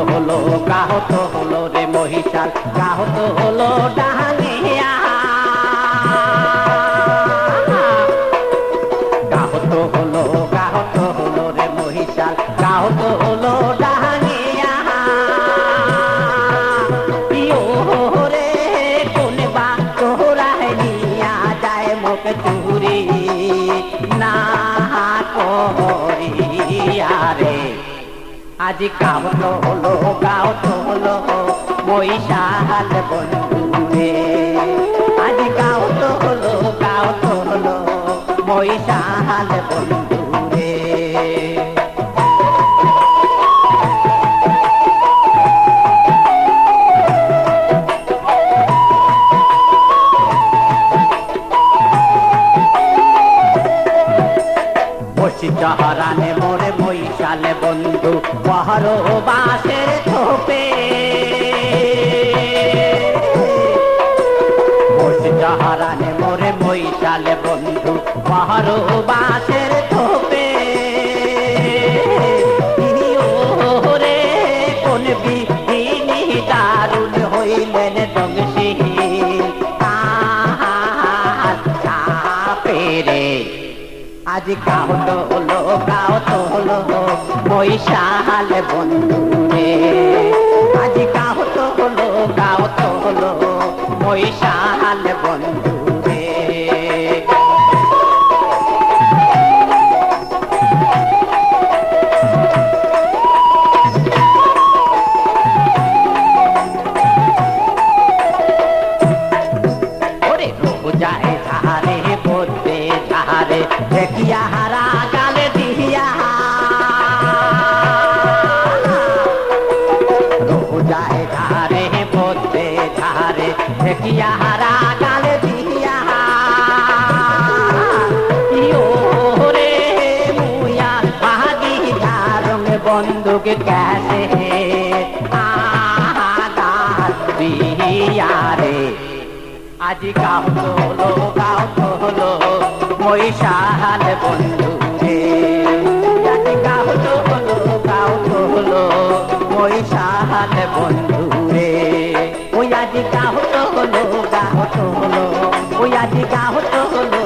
হলো কাহত হলো রে মহিষাল কাহত হলো ডাহানিয়া কাহত হলো রে মহিষাল কাহত হলো ডাহানিয়া রে কোন বা তোরাই নিয়া যায় মুখ চুরি না করিয়া রে আজি কাহত হলো মহিষাল বন্ধু রে আজি কাহত হলো মহিষাল বন্ধু রে চহরানে মোরে মহিষালে বন্ধু পহরো বাসের থোপে চহরানে মোরে মহিষালে বন্ধু পহরো বাসের থোপে রে কোন বিহিনী দারুণ হইলেন দংশী রে আজি কাহত হলো মহিষাল বন্ধু রে আজি কাহত হলো মহিষাল বন্ধু রে ওরে যায় ধারে পড়তে ধারে দেখিয়া হারা গালে দিয়া যায় ধারে পড়তে ধারে দেখিয়া হারা গালে দিয়া রে মুয়া বাহাদি ধারং বন্দুক ক্যাসে দিয়া রে আজি কাহত হলো মহিষাল বন্ধু রে আজি কাহত হলো মহিষাল বন্ধু রে ওই আজি কাহত হলো ওই আজি কাহত হলো